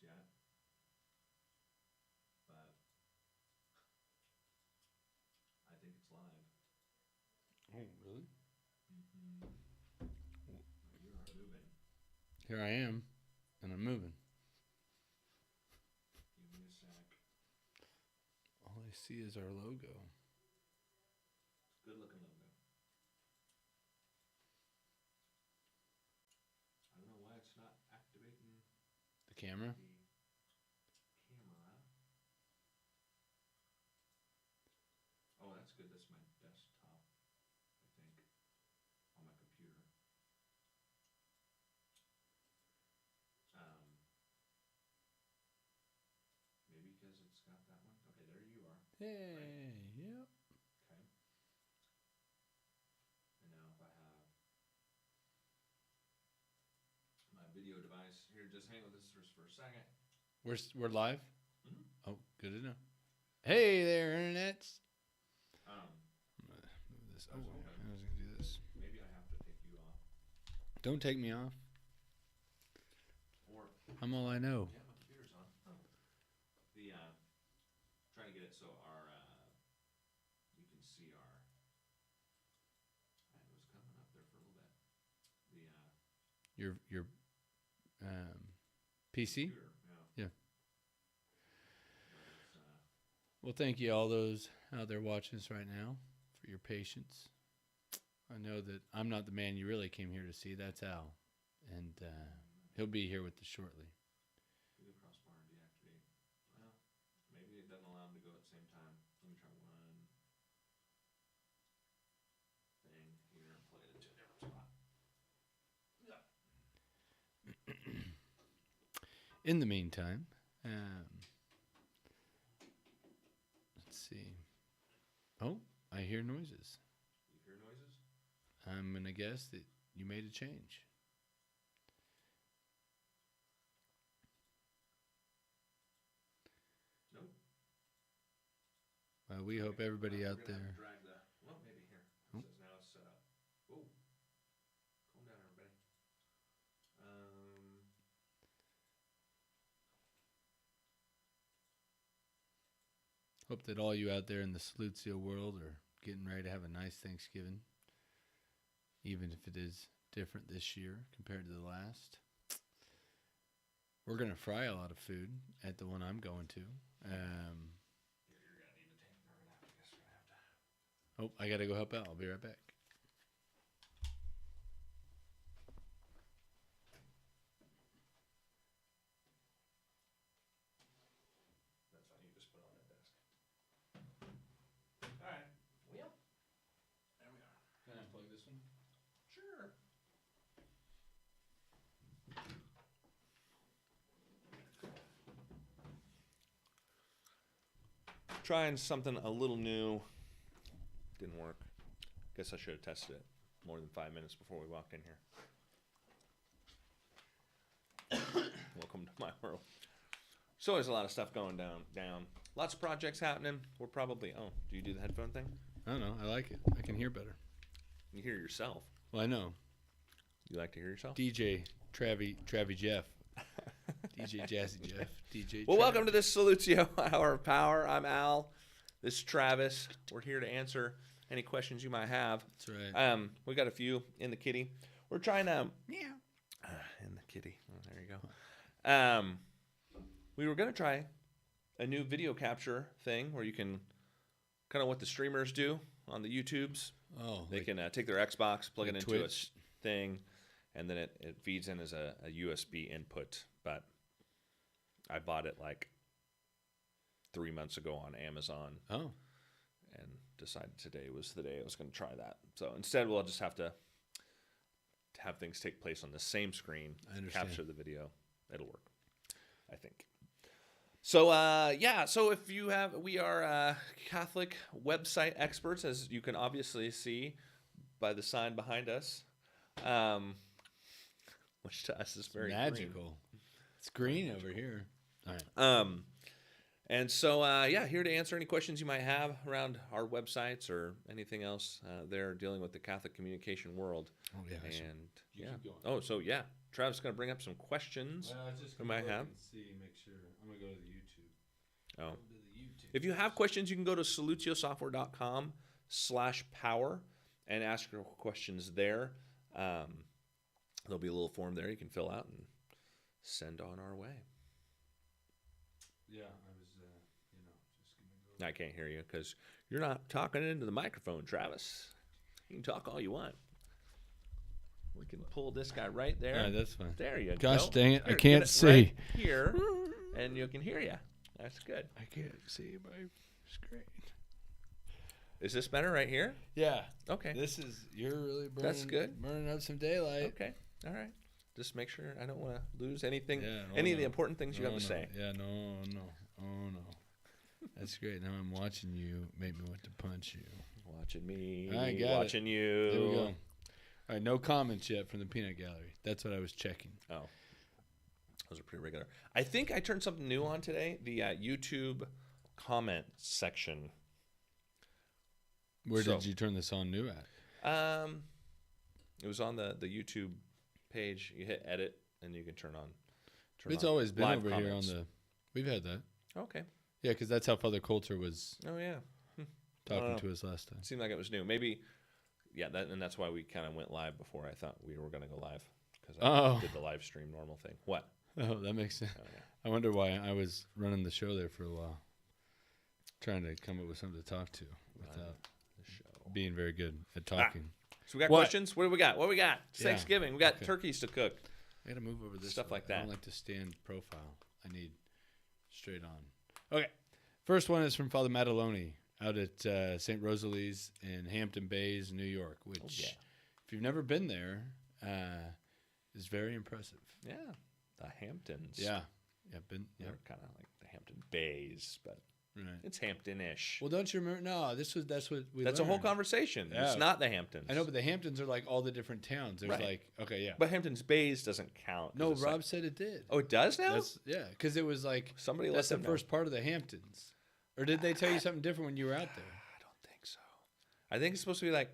just yet. But I think it's live. Oh, really? Mm-hmm. You are moving. Here I am, and I'm moving. Give me a sec. All I see is our logo. It's a good looking logo. I don't know why it's not activating The camera? the camera. Oh, that's good. That's my desktop, I think, on my computer. Maybe because it's got that one. Okay, there you are. Hey, yep. Okay. And now if I have my video device here, just hang with us for a second. We're live? Mm-hmm. Oh, good to know. Hey there, internets. Move this. Oh, Okay. I was gonna do this. Maybe I have to take you off. Don't take me off. Or I'm all I know. yeah, my computer's on. Oh. The trying to get it so our you can see our. It was coming up there for a little bit. The Your PC? computer, yeah. Yeah. But it's, Well, thank you all those out there watching us right now for your patience. I know that I'm not the man you really came here to see. That's Al, and he'll be here with us shortly. video crossbar deactivate. Well, maybe it doesn't allow them to go at the same time. Let me try one thing here and play it to a different spot. Yeah. In the meantime, let's see. Oh, I hear noises. You hear noises? I'm gonna guess that you made a change. Nope. Well, we hope everybody out We're gonna have there. to drag the. Well, maybe here. It Oh. says now it's set up. Oh, calm down, everybody. Hope that all you out there in the Saluzio world are getting ready to have a nice Thanksgiving, even if it is different this year compared to the last. We're gonna fry a lot of food at the one I'm going to. You're gonna need to take. We're gonna have to. Guess we're gonna have to. Oh, I gotta go help out. I'll be right back. That's fine. You just put it on that desk. All right. Well, there we are. Can I plug this one? Sure. Trying something a little new. Didn't work. Guess I should have tested it more than 5 minutes before we walked in here. Welcome to my world. So there's a lot of stuff going down. Lots of projects happening. We're probably. Oh, do you do the headphone thing? I don't know. I like it. I can hear better. You hear yourself. Well, I know. You like to hear yourself? DJ Travie Jeff. DJ Jazzy Jeff. DJ. Well, welcome to this Saluzio Hour of Power. I'm Al. This is Travis. We're here to answer any questions you might have. That's right. We got a few in the kitty. We're trying to Meow. in the kitty. Oh, there you go. We were gonna try a new video capture thing where you can kind of what the streamers do on the YouTubes. Oh, They like can take their Xbox, plug like it into a Twitch. thing, and then it feeds in as a USB input. But I bought it like 3 months ago on Amazon Oh, and decided today was the day I was going to try that. So instead, we'll just have to have things take place on the same screen, I understand. capture the video. It'll work, I think. So, yeah, so if you have, we are Catholic website experts, as you can obviously see by the sign behind us, which to us is very green. magical. It's green over here. All right. And so, here to answer any questions you might have around our websites or anything else there dealing with the Catholic communication world. Oh, yeah. And You keep going. oh, so yeah, Travis is going to bring up some questions. Well, I was just We gonna might look have. and see, make sure. I'm gonna go to the YouTube. Oh. Go to the YouTube. If you have questions, you can go to solutiosoftware.com/power and ask your questions there. There'll be a little form there you can fill out and send on our way. Yeah, I was, just gonna go. I can't hear you because you're not talking into the microphone, Travis. You can talk all you want. We can pull this guy right there. All right, that's fine. There you go. Gosh dang it, I Here, can't get see. right here, and you can hear you. That's good. I can't see my screen. Is this better right here? Yeah. Okay. You're really burning. That's good. Burning up some daylight. Okay. All right. Just make sure I don't want to lose anything, Yeah, any of the important things you have to say. Yeah, no. Oh, no. That's great. Now I'm watching you make me want to punch you. Watching me, I got watching you. There we go. All right, no comments yet from the peanut gallery. That's what I was checking. Oh, those are pretty regular. I think I turned something new on today. The YouTube comment section. Where So- did you turn this on new at? It was on the YouTube page. You hit edit, and you can turn on. It's always been live over comments. here on the. We've had that. Okay. Yeah, because that's how Father Coulter was Oh yeah. talking know. to us last time. It seemed like it was new. Maybe. Yeah, and that's why we kind of went live before I thought we were going to go live because I Oh. did the live stream normal thing. What? Oh, that makes sense. Oh, yeah. I wonder why I was running the show there for a while, trying to come up with something to talk to without The show. being very good at talking. So we got What? questions. What do we got? What do we got? It's Yeah. Thanksgiving. We got Okay. turkeys to cook. I gotta move over this Stuff way. like I that. don't like to stand profile. I need straight on. Okay. First one is from Father Mataloni out at St. Rosalie's in Hampton Bays, New York, which, yeah. if you've never been there, is very impressive. Yeah, the Hamptons. Yeah. Yeah. Been. Yeah. They're kind of like the Hampton Bays, but Right. it's Hampton-ish. Well, don't you remember? No, that's what we. That's a whole learned. conversation. Yeah. It's not the Hamptons. I know, but the Hamptons are like all the different towns. There's Right. like, okay, yeah. But Hamptons Bays doesn't count. 'cause No, it's Rob like- said it did. oh, it does now. Yeah, because it was like Somebody let that's the them know. first part of the Hamptons. Or did they tell you something different when you were out there? I don't think so. I think it's supposed to be like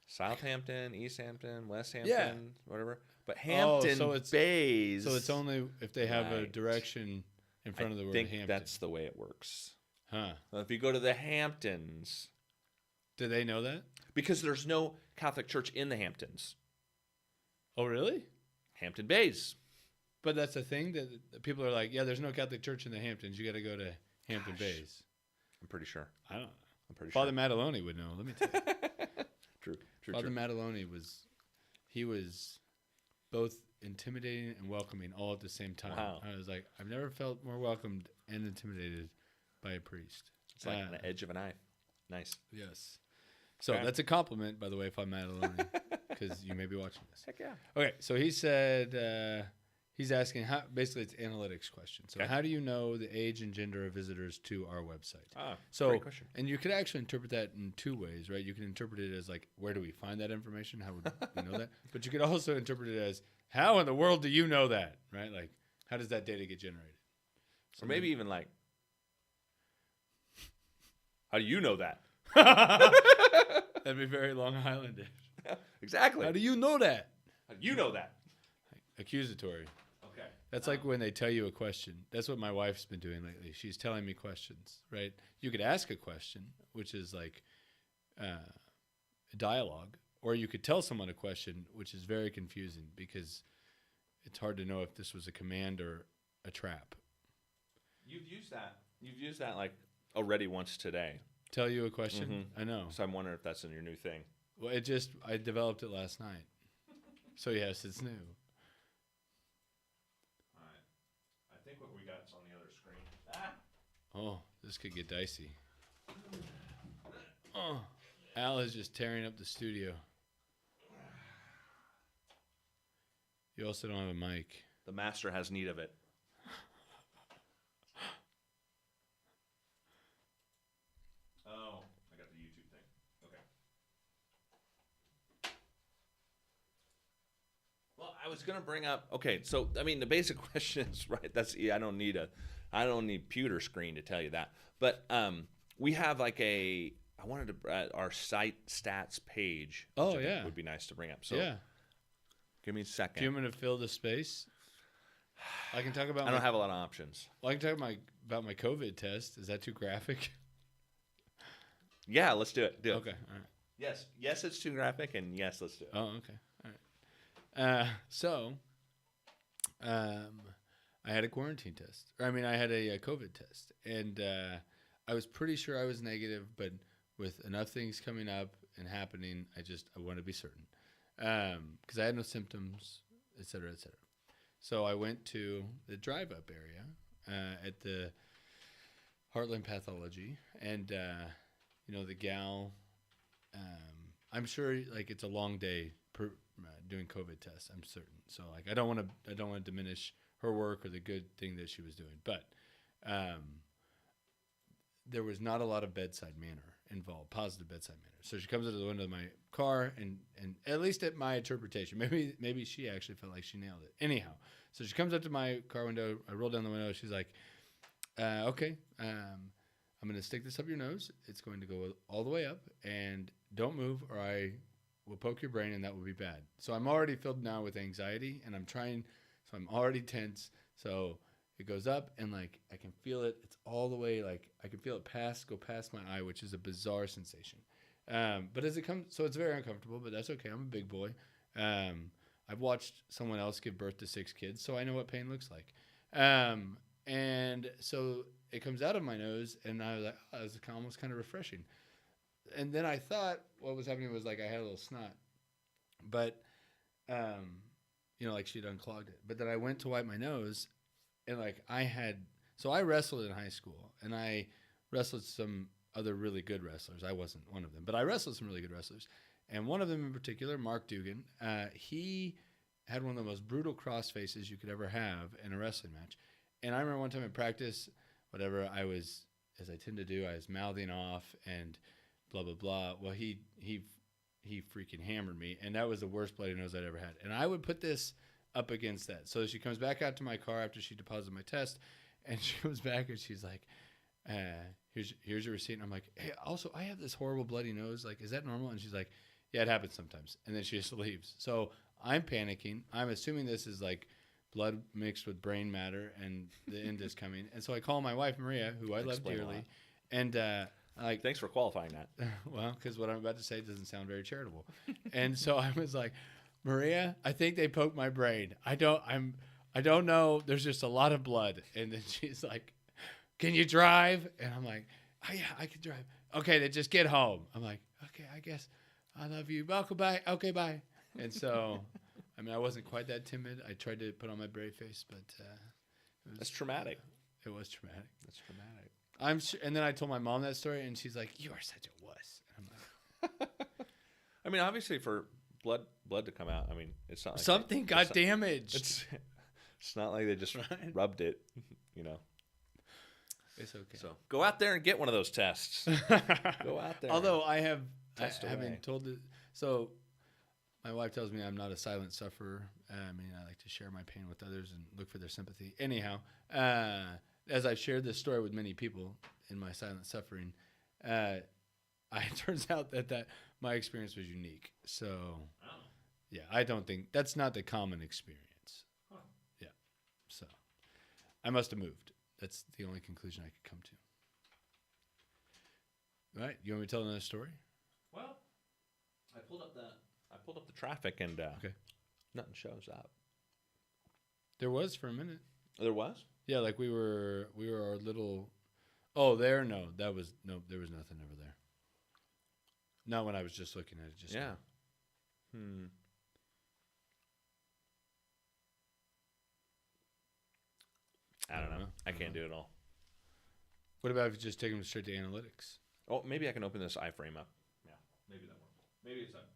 Southampton, East Hampton, West Hampton, whatever. But Hampton so it's- Bays. So it's only if they have a Right. direction in front of the I word think Hampton. that's the way it works. Huh. Well, if you go to the Hamptons, Did they know that? because there's no Catholic church in the Hamptons, Oh, really? Hampton Bays. But that's the thing that people are like, yeah, there's no Catholic church in the Hamptons. You got to go to Hampton Gosh. Bays. I'm pretty sure. I don't know. I'm pretty Father sure. Mataloni would know. Let me tell you. True. Father Mataloni was both intimidating and welcoming all at the same time. Wow. I was like, I've never felt more welcomed and intimidated by a priest. It's like on the edge of a knife. Nice. Yes. So Okay. that's a compliment, by the way, Father Mataloni, because you may be watching this. Heck yeah. Okay, so he said he's asking how. Basically, it's analytics question. So Okay. how do you know the age and gender of visitors to our website? Ah, So, great question. and you could actually interpret that in two ways, right? You can interpret it as like, where do we find that information? How would we know that? But you could also interpret it as, how in the world do you know that, right? Like, how does that data get generated? Or maybe even like, how do you know that? That'd be very Long Islandish. Exactly. How do you know that? How do you know that? Accusatory. Okay. That's like when they tell you a question. That's what my wife's been doing lately. She's telling me questions, right? You could ask a question, which is like a dialogue, or you could tell someone a question, which is very confusing because it's hard to know if this was a command or a trap. You've used that. You've used that like already once today. Tell you a question? Mhm. I know. So I'm wondering if that's in your new thing. Well, I developed it last night. So yes, it's new. All right. I think what we got is on the other screen. Ah. Oh, this could get dicey. Oh, Al is just tearing up the studio. You also don't have a mic. The master has need of it. Oh, I got the YouTube thing. Okay. Well, I was gonna bring up. Okay, so I mean, the basic question is right. I don't need a I don't need pewter screen to tell you that. But we have like I wanted to our site stats page. Which Oh, I think yeah. would be nice to bring up. So Yeah. give me a second. Do you want me to fill the space? I can talk about. I don't have a lot of options. Well, I can talk about my COVID test. Is that too graphic? Yeah, let's do it. Do it. Okay. All right. Yes, it's too graphic, and yes, let's do it. Oh, okay. All right. I had a quarantine test. I had a COVID test, and I was pretty sure I was negative, but with enough things coming up and happening, I want to be certain, because I had no symptoms, et cetera, et cetera. So I went to the drive-up area at the Heartland Pathology, and the gal. I'm sure it's a long day doing COVID tests. I'm certain. So I don't want to diminish her work or the good thing that she was doing, but there was not a lot of bedside manner involved, positive bedside manner. So she comes into the window of my car, and at least at my interpretation, maybe she actually felt like she nailed it. Anyhow, so she comes up to my car window. I roll down the window. She's like, "Okay, I'm going to stick this up your nose. It's going to go all the way up, and don't move, or I will poke your brain, and that will be bad." So I'm already filled now with anxiety, and so I'm already tense. So it goes up, and I can feel it. It's all the way, I can feel it go past my eye, which is a bizarre sensation. But as it comes, so it's very uncomfortable, but that's okay. I'm a big boy. I've watched someone else give birth to 6 kids, so I know what pain looks like. And so it comes out of my nose, and I was like, oh, that was almost kind of refreshing. And then I thought what was happening was I had a little snot, but she'd unclogged it. But then I went to wipe my nose, and I wrestled in high school, and I wrestled some other really good wrestlers. I wasn't one of them, but I wrestled some really good wrestlers, and one of them in particular, Mark Dugan, he had one of the most brutal cross faces you could ever have in a wrestling match. And I remember one time in practice, whatever, I was, as I tend to do, I was mouthing off and blah, blah, blah. Well, he freaking hammered me, and that was the worst bloody nose I'd ever had. And I would put this up against that. So she comes back out to my car after she deposited my test, and she comes back and she's like, here's your receipt. And I'm like, hey, also, I have this horrible bloody nose. Is that normal? And she's like, yeah, it happens sometimes. And then she just leaves. So I'm panicking. I'm assuming this is blood mixed with brain matter, and the end is coming. And so I call my wife, Maria, who I love dearly. And thanks for qualifying that. Well, because what I'm about to say doesn't sound very charitable. And so I was like, Maria, I think they poked my brain. I don't know. There's just a lot of blood. And then she's like, can you drive? And I'm like, oh yeah, I can drive. Okay, then just get home. I'm like, okay, I guess I love you. Welcome back. Okay, bye. And so, I wasn't quite that timid. I tried to put on my brave face, but that's traumatic. It was traumatic. That's traumatic. I'm sure, and then I told my mom that story, and she's like, "You are such a wuss." And I'm like, obviously for blood to come out, it's not like something got damaged. It's not like they just rubbed it, It's okay. So go out there and get one of those tests. Go out there. Although having told it, so my wife tells me I'm not a silent sufferer. I like to share my pain with others and look for their sympathy. Anyhow, as I've shared this story with many people in my silent suffering, it turns out that my experience was unique. So, yeah, I don't think that's not the common experience. Huh. Yeah. So I must have moved. That's the only conclusion I could come to. All right. You want me to tell another story? Well, I pulled up the traffic, and okay. Nothing shows up. There was for a minute. There was? Yeah, we were our little. Oh, there no, there was nothing over there. Not when I was just looking at it. Just yeah. I don't know. I can't do it all. What about if you just take them straight to analytics? Oh, maybe I can open this iframe up. Yeah, maybe that works. Maybe it's up.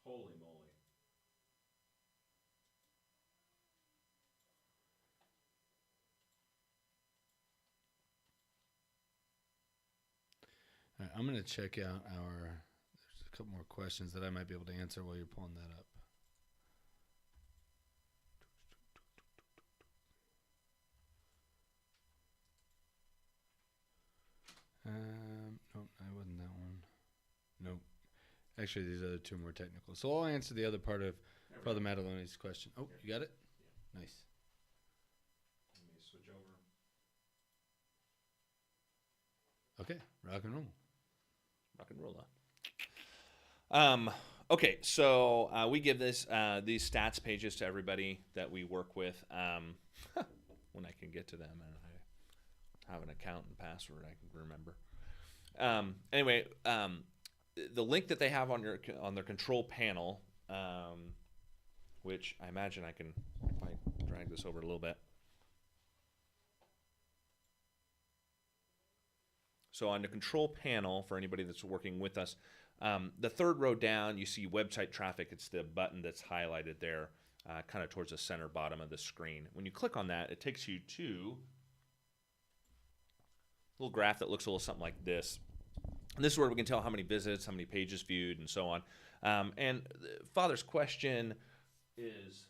I don't know. Holy moly. All right, I'm going to check out there's a couple more questions that I might be able to answer while you're pulling that up. Nope, that wasn't that one. Nope. Actually, these other two are more technical. So I'll answer the other part of Father Madalone's question. Oh, you got it? Yeah. Nice. Let me switch over. Okay, rock and roll. Rock and roll. Okay, so we give these stats pages to everybody that we work with. When I can get to them, and I have an account and password I can remember. Anyway, the link that they have on their control panel, which I imagine I can, if I drag this over a little bit. So on the control panel, for anybody that's working with us, the third row down, you see website traffic. It's the button that's highlighted there, kind of towards the center bottom of the screen. When you click on that, it takes you to a little graph that looks a little something like this. And this is where we can tell how many visits, how many pages viewed, and so on. And Father's question is,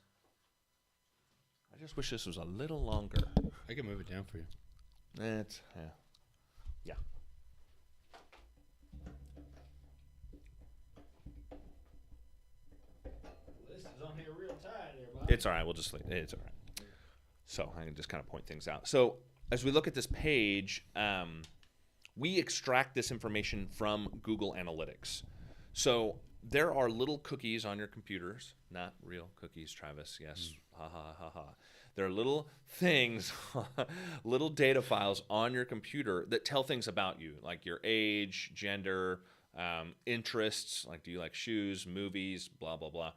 I just wish this was a little longer. I can move it down for you. Yeah. This is on here real tight there, Bob. It's all right. We'll just leave. It's all right. So I can just kind of point things out. So as we look at this page, we extract this information from Google Analytics. So there are little cookies on your computers, not real cookies, Travis. Yes, ha ha ha ha. There are little things, little data files on your computer that tell things about you, like your age, gender, interests, like do you like shoes, movies, blah, blah, blah.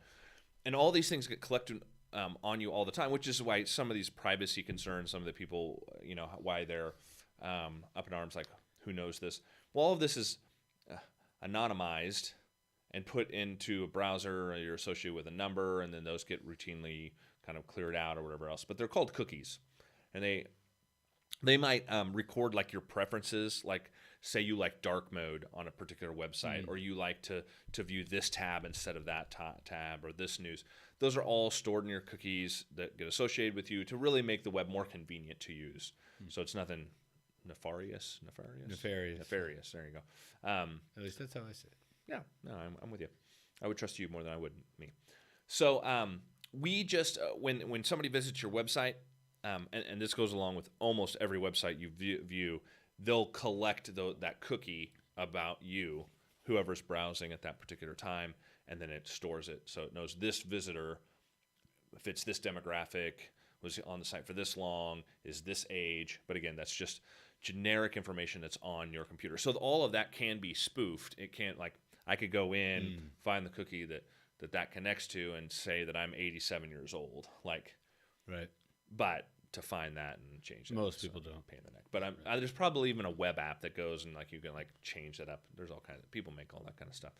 And all these things get collected on you all the time, which is why some of these privacy concerns, some of the people, why they're up in arms, like, who knows this? Well, all of this is anonymized and put into a browser, or you're associated with a number, and then those get routinely kind of cleared out or whatever else. But they're called cookies, and they might record like your preferences, like say you like dark mode on a particular website, or you like to view this tab instead of that tab, or this news. Those are all stored in your cookies that get associated with you to really make the web more convenient to use. So it's nothing nefarious. There you go. At least that's how I say it. Yeah, no, I'm with you. I would trust you more than I would me. So we just when somebody visits your website, and this goes along with almost every website you view, they'll collect that cookie about you, whoever's browsing at that particular time, and then it stores it. So it knows this visitor fits this demographic, was on the site for this long, is this age. But again, that's just generic information that's on your computer. So all of that can be spoofed. It can't, like, I could go in, find the cookie that connects to, and say that I'm 87 years old. Like, right. But to find that and change that, most people don't. Pain in the neck. But there's probably even a web app that goes and like you can like change that up. There's all kinds of people make all that kind of stuff.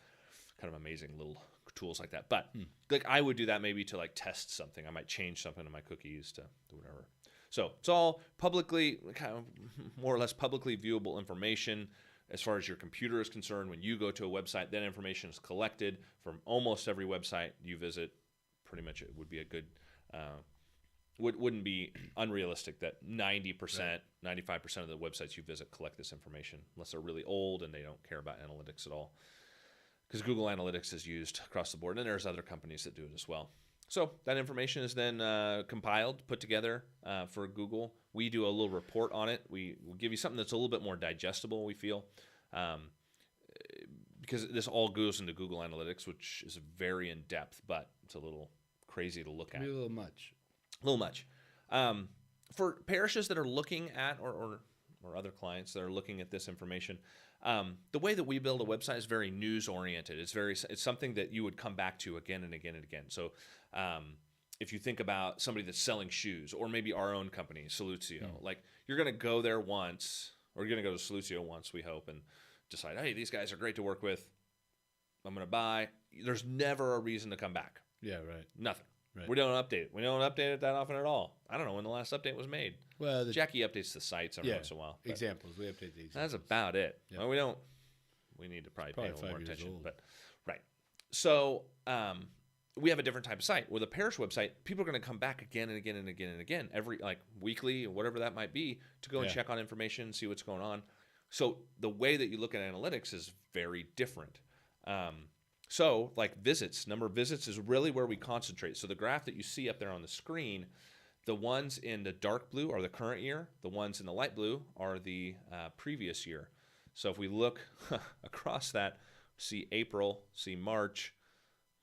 Kind of amazing little tools like that. But like I would do that maybe to like test something. I might change something in my cookies to whatever. So it's all publicly, kind of more or less publicly viewable information. As far as your computer is concerned, when you go to a website, that information is collected from almost every website you visit. Pretty much it would be a good, wouldn't be unrealistic that 90%, 95% of the websites you visit collect this information, unless they're really old and they don't care about analytics at all. Because Google Analytics is used across the board, and there's other companies that do it as well. So that information is then compiled, put together for Google. We do a little report on it. We'll give you something that's a little bit more digestible, we feel, because this all goes into Google Analytics, which is very in-depth, but it's a little crazy to look at. Maybe a little much. A little much. For parishes that are looking at, or other clients that are looking at this information, the way that we build a website is very news-oriented. It's something that you would come back to again and again and again. So if you think about somebody that's selling shoes, or maybe our own company, Soluzio, like you're going to go there once, or you're going to go to Soluzio once, we hope, and decide, hey, these guys are great to work with. I'm going to buy. There's never a reason to come back. Yeah, right. Nothing. Right. We don't update it. We don't update it that often at all. I don't know when the last update was made. Well, Jackie updates the sites every once in a while. Examples. We update the examples. That's about it. Yep. Well, we don't. We need to probably pay a little 5 more years attention. old. But right. So we have a different type of site. With a parish website, people are going to come back again and again and again and again, every like weekly or whatever that might be, to go and check on information, see what's going on. So the way that you look at analytics is very different. So like visits, number of visits is really where we concentrate. So the graph that you see up there on the screen, the ones in the dark blue are the current year. The ones in the light blue are the previous year. So if we look across that, see April, see March,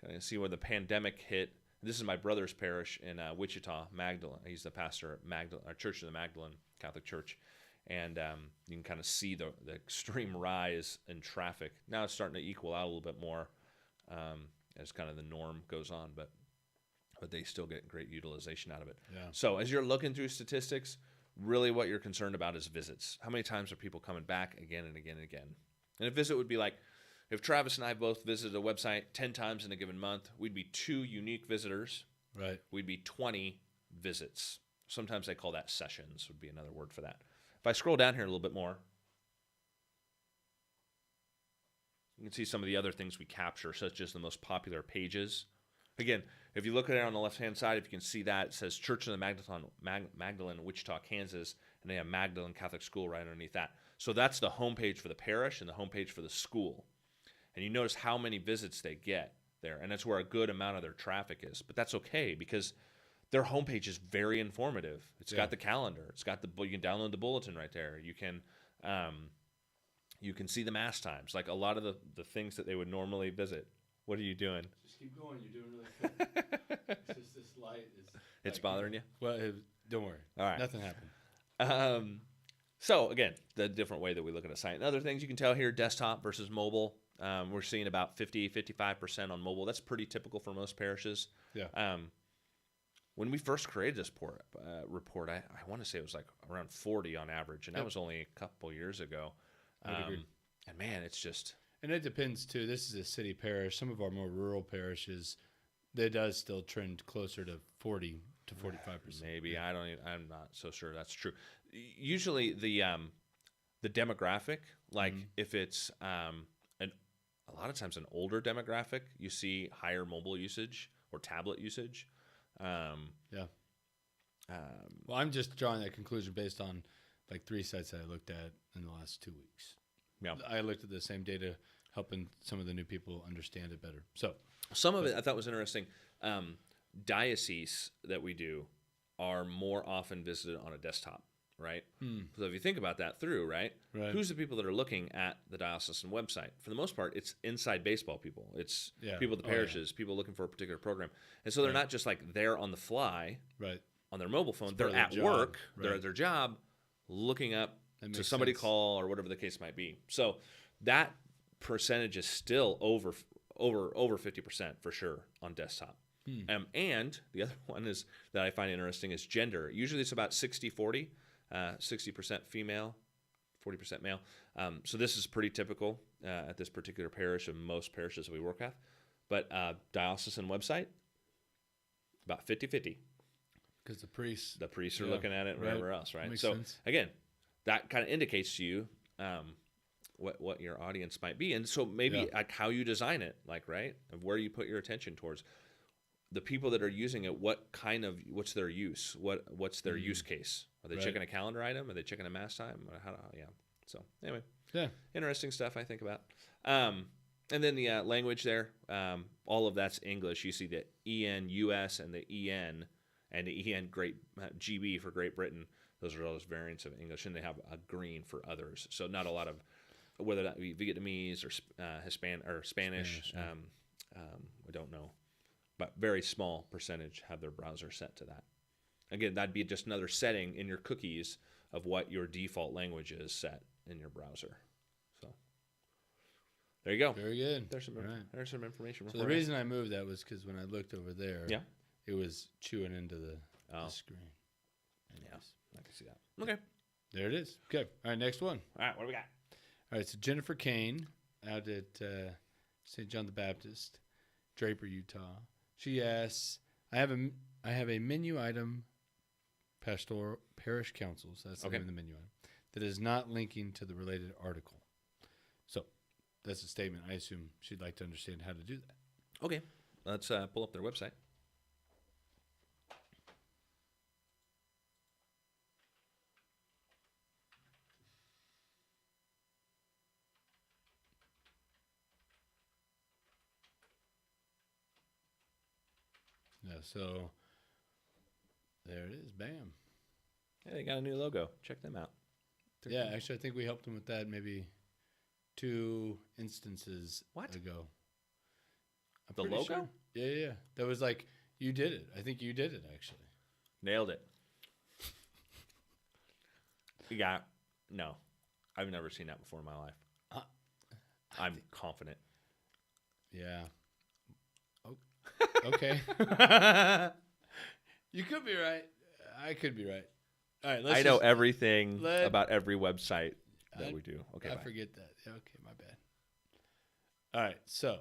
kind of see where the pandemic hit. This is my brother's parish in Wichita, Magdalene. He's the pastor at Magdalene, our Church of the Magdalene Catholic Church. And you can kind of see the extreme rise in traffic. Now it's starting to equal out a little bit more as kind of the norm goes on, but they still get great utilization out of it. Yeah. So as you're looking through statistics, really what you're concerned about is visits. How many times are people coming back again and again and again? And a visit would be like, if Travis and I both visited a website 10 times in a given month, we'd be 2 unique visitors. Right. We'd be 20 visits. Sometimes they call that sessions, would be another word for that. If I scroll down here a little bit more, you can see some of the other things we capture, such as the most popular pages. Again, if you look at it on the left-hand side, if you can see that, it says Church of the Magdalene, Wichita, Kansas, and they have Magdalene Catholic School right underneath that. So that's the homepage for the parish and the homepage for the school. And you notice how many visits they get there, and that's where a good amount of their traffic is. But that's okay because their homepage is very informative. It's got the calendar. It's got you can download the bulletin right there. You can see the mass times, like a lot of the things that they would normally visit. What are you doing? Just keep going. You're doing really good. It's just this light is. It's bothering you? Well, don't worry. All right. Nothing happened. So again, the different way that we look at a site. And other things you can tell here: desktop versus mobile. We're seeing about 55% on mobile. That's pretty typical for most parishes. Yeah. When we first created this report, I want to say it was like around 40 on average, and that was only a couple years ago. And man, it's just... And it depends, too. This is a city parish. Some of our more rural parishes, they does still trend closer to 40 to 45%. Maybe. I'm not so sure that's true. Usually the demographic, like if it's a lot of times an older demographic, you see higher mobile usage or tablet usage. Well, I'm just drawing that conclusion based on like 3 sites that I looked at in the last 2 weeks. Yeah. I looked at the same data, helping some of the new people understand it better. So some of it I thought was interesting. Dioceses that we do are more often visited on a desktop, right? So if you think about that through, right? Who's the people that are looking at the diocesan website? For the most part, it's inside baseball people. It's people at the parishes, people looking for a particular program. And so they're not just like there on the fly on their mobile phone. They're at work. They're at their job looking up to somebody call or whatever the case might be. So that percentage is still over 50% for sure on desktop. And the other one is that I find interesting is gender. Usually it's about 60-40, 60% female, 40% male. So this is pretty typical at this particular parish and most parishes we work with. But diocesan website, about 50-50. Because the priests are looking at it and whatever else, right? Makes So sense. again, that kind of indicates to you what your audience might be. And so maybe like how you design it, like, right? Of where you put your attention towards. The people that are using it, what's their use? What's their use case? Are they checking a calendar item? Are they checking a mass time? So anyway, interesting stuff I think about. And then the language there, all of that's English. You see the EN US and the EN and the EN GB for Great Britain. Those are all those variants of English, and they have a green for others. So not a lot of, whether that be Vietnamese or Hispanic or Spanish. We don't know. But very small percentage have their browser set to that. Again, that'd be just another setting in your cookies of what your default language is set in your browser. So there you go. Very good. There's some information. So the reason I moved that was because when I looked over there, it was chewing into the screen. Anyways. I can see that. Okay. There it is. Okay. All right, next one. All right, what do we got? All right, so Jennifer Kane out at St. John the Baptist, Draper, Utah. She asks, I have a menu item, pastoral parish councils, that's the name of the menu item, that is not linking to the related article. So that's a statement. I assume she'd like to understand how to do that. Okay. Let's pull up their website. Yeah, so there it is. Bam. Yeah, they got a new logo. Check them out. They're Yeah, cool. actually, I think we helped them with that maybe 2 instances What? ago. I'm The pretty logo? sure. Yeah. That was like, you did it. I think you did it, actually. Nailed it. Yeah. No, I've never seen that before in my life. I'm confident. Yeah. Oh, okay. You could be right. I could be right. All right, let's I know just- everything let- about every website that I- we do. Okay, I bye. forget that. Yeah, okay, my bad. All right, so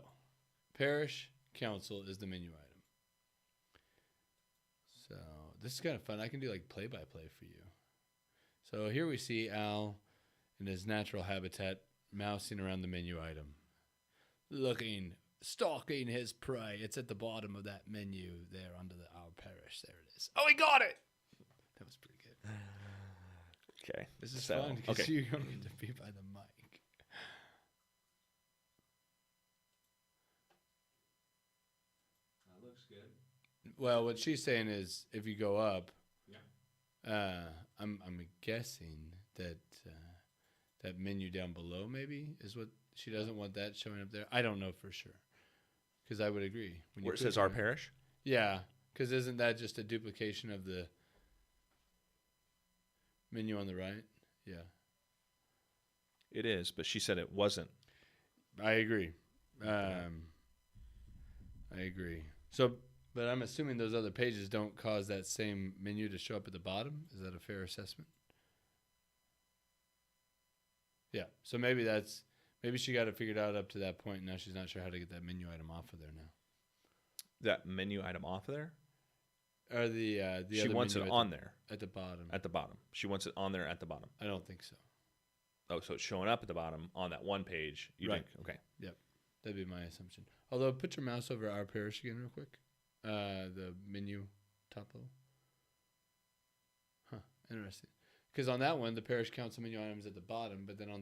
parish council is the menu item. So this is kind of fun. I can do like play-by-play for you. So here we see Al in his natural habitat, mousing around the menu item, stalking his prey. It's at the bottom of that menu there under our parish. There it is. Oh, he got it! That was pretty good. Okay. This is So, fun because okay. you don't need to be by the mic. That looks good. Well, what she's saying is, if you go up, Yeah. I'm guessing that that menu down below maybe is what she doesn't want that showing up there. I don't know for sure, because I would agree. When Where it click says our on parish? Yeah, because isn't that just a duplication of the menu on the right? Yeah, It is, but she said it wasn't. I agree. Okay. I agree. So, but I'm assuming those other pages don't cause that same menu to show up at the bottom. Is that a fair assessment? Yeah. So maybe she got it figured out up to that point. And now she's not sure how to get that menu item off of there now. That menu item off of there? Or the She other wants it menu on there at the bottom. at the bottom. She wants it on there at the bottom. I don't think so. Oh, so it's showing up at the bottom on that one page. You Right. think? Okay. That'd be my assumption. Although, put your mouse over our parish again real quick. The menu top level. Huh. Interesting. Because on that one, the parish council menu item is at the bottom, but then on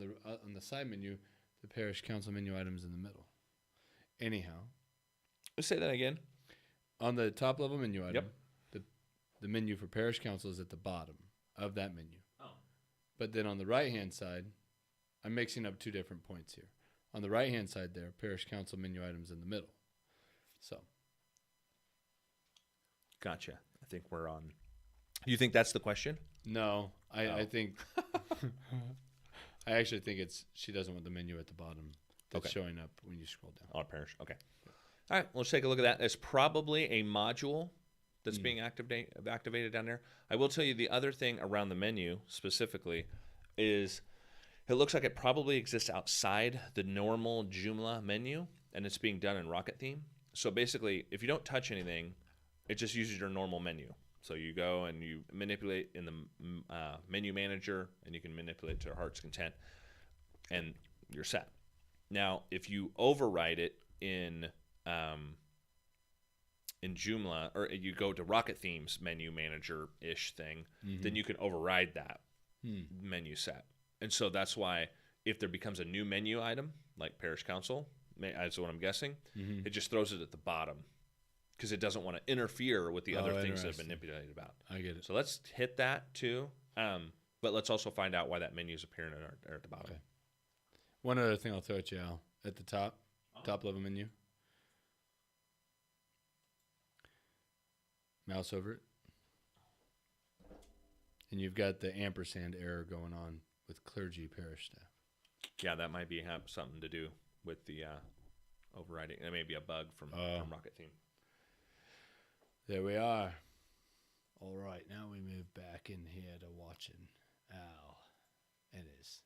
the side menu, the parish council menu item is in the middle. Anyhow, Say that again. on the top level menu item, Yep. the menu for parish council is at the bottom of that menu. Oh. But then on the right hand side, I'm mixing up 2 different points here. On the right hand side there, parish council menu items in the middle. So Gotcha. I think we're on. You think that's the question? no, I Oh. think I actually think it's she doesn't want the menu at the bottom that's Okay. showing up when you scroll down. On parish. Okay. All right. Let's take a look at that. It's probably a module that's being activated down there. I will tell you the other thing around the menu specifically is it looks like it probably exists outside the normal Joomla menu, and it's being done in Rocket Theme. So basically, if you don't touch anything, it just uses your normal menu. So you go and you manipulate in the menu manager, and you can manipulate to your heart's content, and you're set. Now, if you override it in Joomla, or you go to Rocket Themes menu manager-ish thing, then you can override that menu set. And so that's why if there becomes a new menu item, like Parish Council, that's what I'm guessing, it just throws it at the bottom because it doesn't want to interfere with the other things that have been interesting. manipulated about. I get it. So let's hit that too. But let's also find out why that menu is appearing at the bottom. Okay. One other thing I'll throw at you, Al, at the top level menu. Mouse over it. And you've got the ampersand error going on with clergy parish staff. Yeah, that might have something to do with the overriding. It may be a bug from Rocket Theme. There we are. All right, now we move back in here to watching Al and his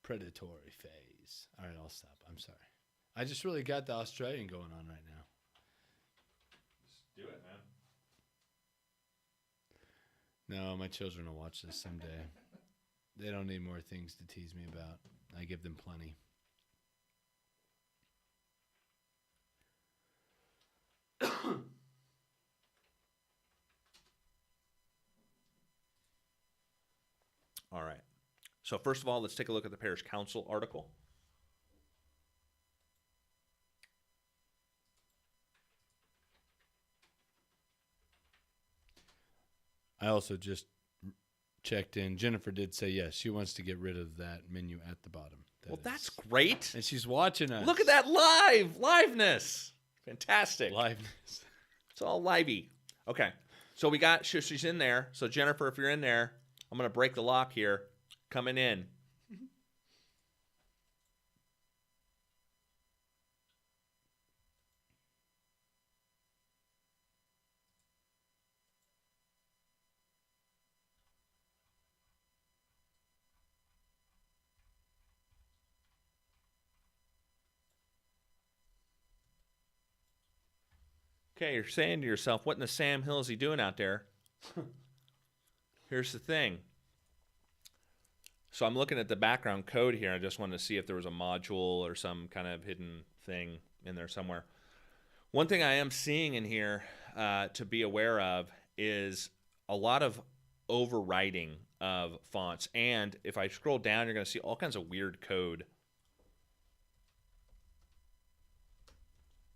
predatory phase. All right, I'll stop. I'm sorry. I just really got the Australian going on right now. Just do it, man. No, my children will watch this someday. They don't need more things to tease me about. I give them plenty. All right. So first of all, let's take a look at the Parish Council article. I also just checked in. Jennifer did say yes. She wants to get rid of that menu at the bottom. Well, that's great. And she's watching us. Look at that liveness. Fantastic. Liveness. It's all livey. Okay. So she's in there. So Jennifer, if you're in there, I'm going to break the lock here. Coming in. Okay, you're saying to yourself, what in the Sam Hill is he doing out there? Here's the thing. So I'm looking at the background code here. I just wanted to see if there was a module or some kind of hidden thing in there somewhere. One thing I am seeing in here to be aware of is a lot of overwriting of fonts. And if I scroll down, you're going to see all kinds of weird code.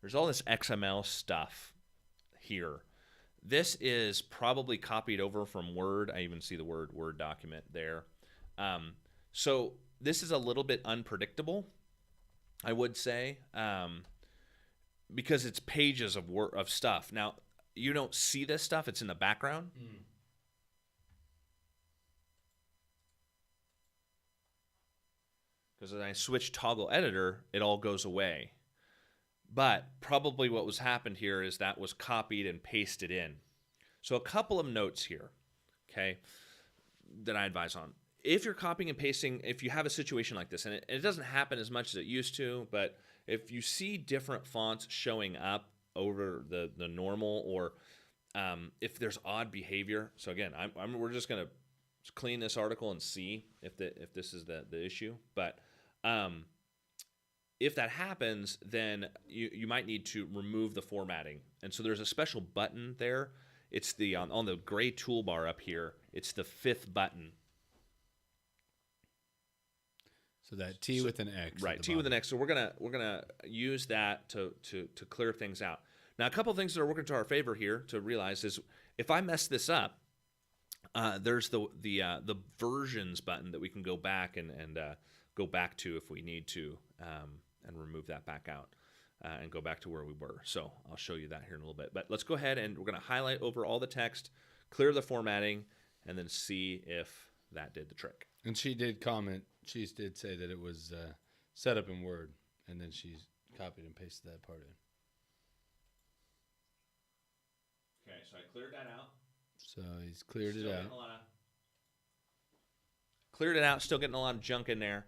There's all this XML stuff here. This is probably copied over from Word. I even see the word Word document there. So this is a little bit unpredictable, I would say, because it's pages of stuff. Now, you don't see this stuff. It's in the background. Because when I switch toggle editor, it all goes away. But probably what was happened here is that was copied and pasted in. So a couple of notes here, okay, that I advise on. If you're copying and pasting, if you have a situation like this, and it doesn't happen as much as it used to, but if you see different fonts showing up over the normal, or if there's odd behavior. So again, we're just going to clean this article and see if this is the issue. But if that happens, then you might need to remove the formatting. And so there's a special button there. It's on the gray toolbar up here. It's the 5th button. So that T with an X. Right, T with an X. So we're gonna use that to clear things out. Now, a couple of things that are working to our favor here to realize is if I mess this up, there's the versions button that we can go back and go back to if we need to, and remove that back out and go back to where we were. So I'll show you that here in a little bit. But let's go ahead and we're going to highlight over all the text, clear the formatting, and then see if that did the trick. And she did comment. She did say that it was set up in Word, and then she copied and pasted that part in. Okay, so I cleared that out. So he's cleared it out. Cleared it out. Still getting a lot of junk in there.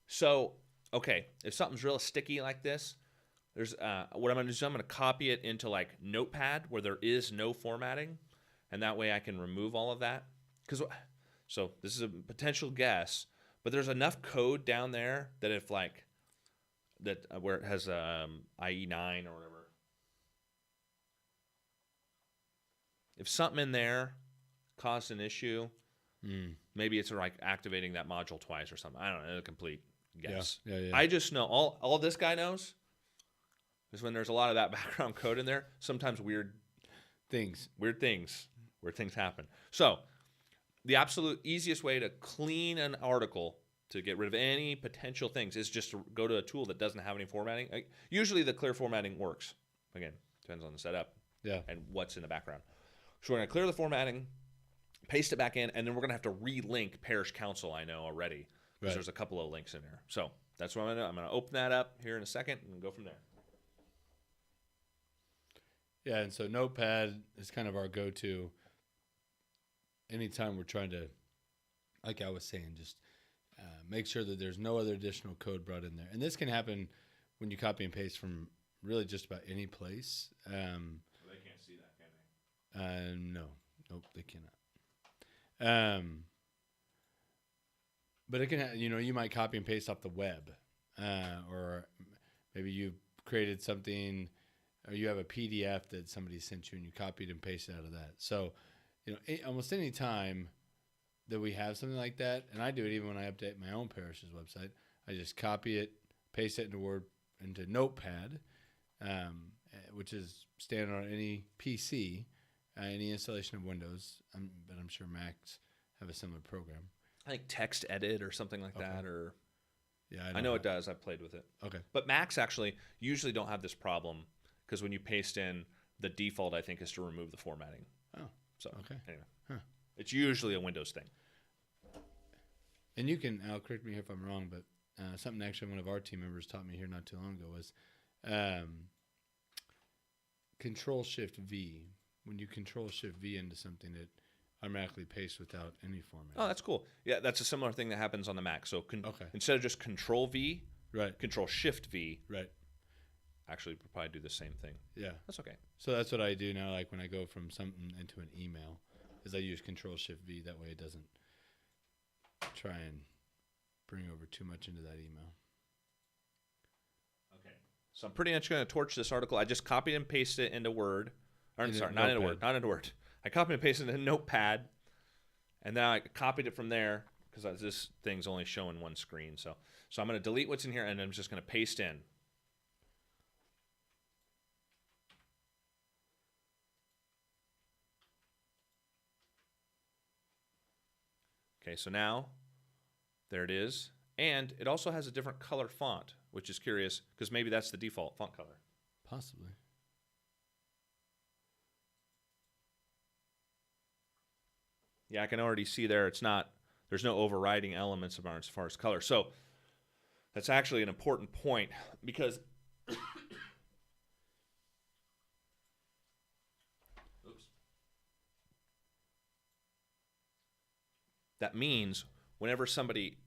So okay, if something's real sticky like this, there's what I'm going to do is I'm going to copy it into like Notepad where there is no formatting, and that way I can remove all of that. So this is a potential guess, but there's enough code down there that if like that where it has IE9 or whatever, if something in there caused an issue, maybe it's like activating that module twice or something. I don't know. A complete guess. Yeah. I just know all this guy knows is when there's a lot of that background code in there, sometimes weird things happen. So the absolute easiest way to clean an article to get rid of any potential things is just to go to a tool that doesn't have any formatting. Usually the clear formatting works. Again, depends on the setup and what's in the background. So we're going to clear the formatting, paste it back in, and then we're going to have to relink Parish Council, I know already, because there's a couple of links in there. So that's what I'm going to do. I'm going to open that up here in a second and go from there. Yeah, and so Notepad is kind of our go-to anytime we're trying to, like I was saying, just make sure that there's no other additional code brought in there. And this can happen when you copy and paste from really just about any place. They can't see that, can they? No. Nope, they cannot. But it can, you might copy and paste off the web, or maybe you've created something, or you have a PDF that somebody sent you and you copied and pasted out of that. So, almost any time that we have something like that, and I do it even when I update my own parish's website, I just copy it, paste it into Notepad, which is standard on any PC. any installation of Windows, but I'm sure Macs have a similar program. I think Text Edit or something like that, or Yeah, I know it does. I've played with it. Okay. But Macs actually usually don't have this problem because when you paste in, the default I think is to remove the formatting. Oh, So okay. anyway, Huh. it's usually a Windows thing. And you can, Al, correct me if I'm wrong, but something actually one of our team members taught me here not too long ago was Control Shift V. When you Control Shift V into something, it automatically pastes without any format. Oh, that's cool. Yeah, that's a similar thing that happens on the Mac. So Okay. instead of just Control V, Right. Control Shift V, Right. actually we'll probably do the same thing. Yeah. That's okay. So that's what I do now. Like when I go from something into an email, is I use Control Shift V. That way it doesn't try and bring over too much into that email. Okay. So I'm pretty much going to torch this article. I just copied and pasted it into Word. Or, Into sorry, not into Notepad. Word. Not into Word. I copied and pasted it in Notepad, and then I copied it from there because this thing's only showing one screen. So I'm going to delete what's in here, and I'm just going to paste in. Okay, so now there it is. And it also has a different color font, which is curious because maybe that's the default font color. Possibly. Yeah, I can already see there there's no overriding elements as far as color. So that's actually an important point because that means whenever somebody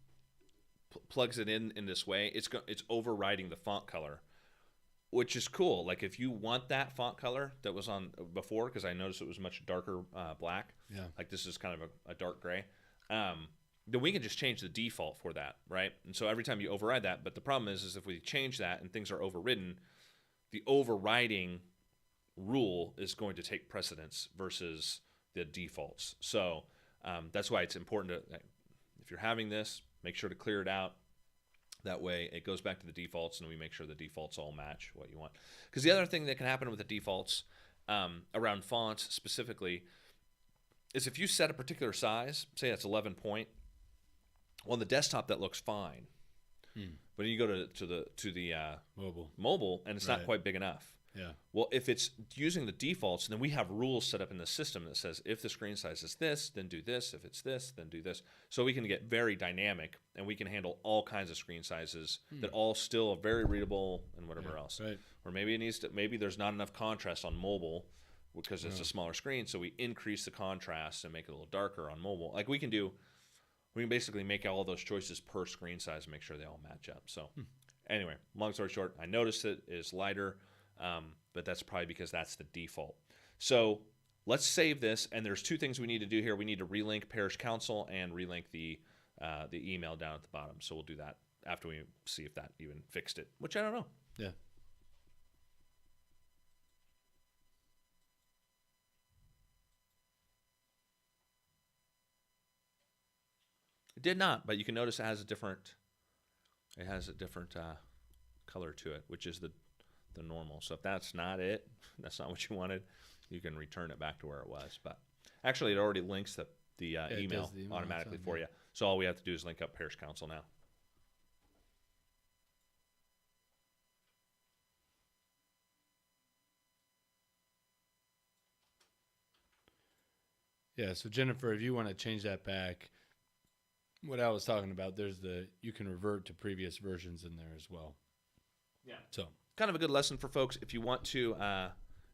plugs it in this way, it's overriding the font color, which is cool. Like if you want that font color that was on before, because I noticed it was much darker black. Yeah. Like this is kind of a dark gray. Then we can just change the default for that, right? And so every time you override that, but the problem is if we change that and things are overridden, the overriding rule is going to take precedence versus the defaults. So that's why it's important to, if you're having this, make sure to clear it out. That way it goes back to the defaults and we make sure the defaults all match what you want. Because the other thing that can happen with the defaults around fonts specifically is if you set a particular size, say that's 11 point, on the desktop that looks fine. But you go to the mobile and it's not quite big enough. Yeah. Well, if it's using the defaults, then we have rules set up in the system that says if the screen size is this, then do this. If it's this, then do this. So we can get very dynamic and we can handle all kinds of screen sizes that all still are very readable and whatever else. Right. Or maybe maybe there's not enough contrast on mobile because it's a smaller screen, so we increase the contrast and make it a little darker on mobile. Like we can basically make all those choices per screen size and make sure they all match up. So anyway, long story short, I noticed it is lighter. But that's probably because that's the default. So let's save this. And there's two things we need to do here. We need to relink Parish Council and relink the email down at the bottom. So we'll do that after we see if that even fixed it, which I don't know. Yeah. It did not, but you can notice it has a different color to it, which is the normal. So if that's not it, that's not what you wanted, you can return it back to where it was. But actually, it already links the email does the email automatically itself, for you. So all we have to do is link up Parish Council now. Yeah. So Jennifer, if you want to change that back, what I was talking about, you can revert to previous versions in there as well. Yeah. So Kind of a good lesson for folks if you want to,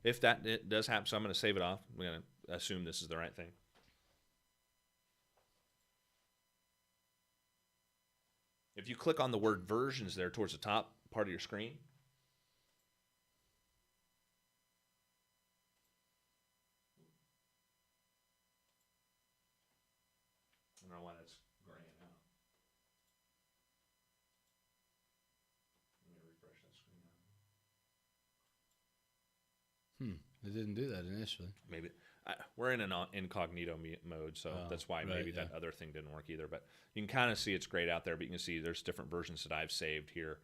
if it does happen. So I'm going to save it off. I'm going to assume this is the right thing. If you click on the word versions there towards the top part of your screen, I don't know why that's graying out. Let me refresh that screen now. it didn't do that initially. Maybe we're in an incognito mode, so that's why right, maybe that other thing didn't work either. But you can kind of see it's grayed out there, but you can see there's different versions that I've saved here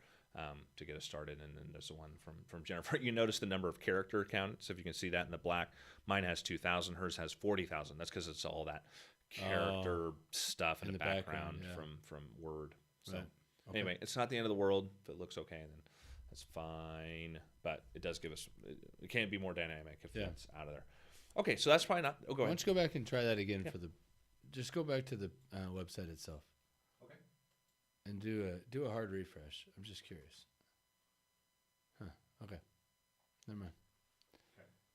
to get us started. And then there's the one from Jennifer. You notice the number of character counts, if you can see that in the black. Mine has 2,000. Hers has 40,000. That's because it's all that character stuff in the background yeah. from Word. So Right. Okay. anyway, it's not the end of the world. If it looks okay, then that's fine. But it does give us. It can be more dynamic if Yeah. it's out of there. Okay, so that's probably not. Oh, go Why ahead. don't you go back and try that again Yeah. for the? Just go back to the website itself. Okay. And do a hard refresh. I'm just curious. Huh. Okay. Never mind.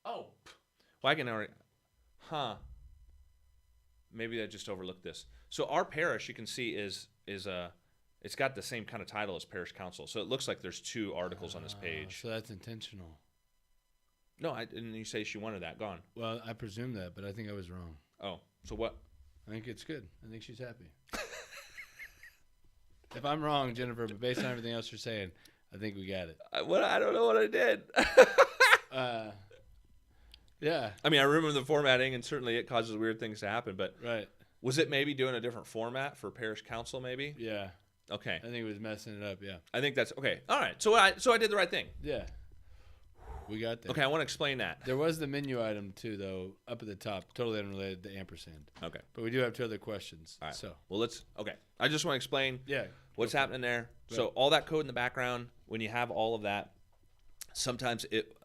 Oh, well, I can already. Huh. Maybe I just overlooked this. So our parish, you can see, is it's got the same kind of title as parish council. So it looks like there's 2 articles on this page. So that's intentional. No, I didn't. You say she wanted that gone. Well, I presume that, but I think I was wrong. Oh, so what? I think it's good. I think she's happy. If I'm wrong, Jennifer, but based on everything else you're saying, I think we got it. I don't know what I did. Yeah. I mean, I remember the formatting, and certainly it causes weird things to happen. But Right. was it maybe doing a different format for parish council? Maybe. Yeah. Okay. I think it was messing it up. Yeah. I think that's okay. All right. So I did the right thing. Yeah. We got there. Okay. I want to explain that. There was the menu item too, though, up at the top, totally unrelated to ampersand. Okay. But we do have 2 other questions. All right. So Well, let's. Okay. I just want to explain. yeah. What's happening there? So all that code in the background, when you have all of that, sometimes it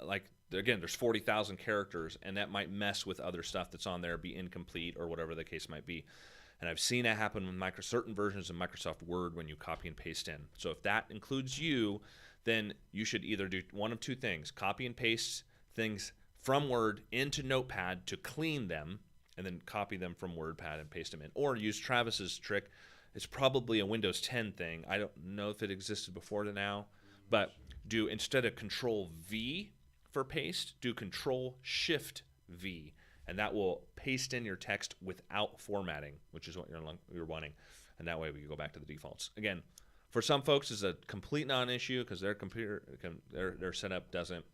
again, there's 40,000 characters, and that might mess with other stuff that's on there, be incomplete or whatever the case might be. And I've seen it happen with certain versions of Microsoft Word when you copy and paste in. So if that includes you, then you should either do one of 2 things: copy and paste things from Word into Notepad to clean them, and then copy them from WordPad and paste them in, or use Travis's trick. It's probably a Windows 10 thing. I don't know if it existed before now, but do, instead of Control V for paste, do Control Shift V, and that will paste in your text without formatting, which is what you're wanting. And that way we can go back to the defaults. Again, for some folks, it's a complete non-issue because their computer, their setup doesn't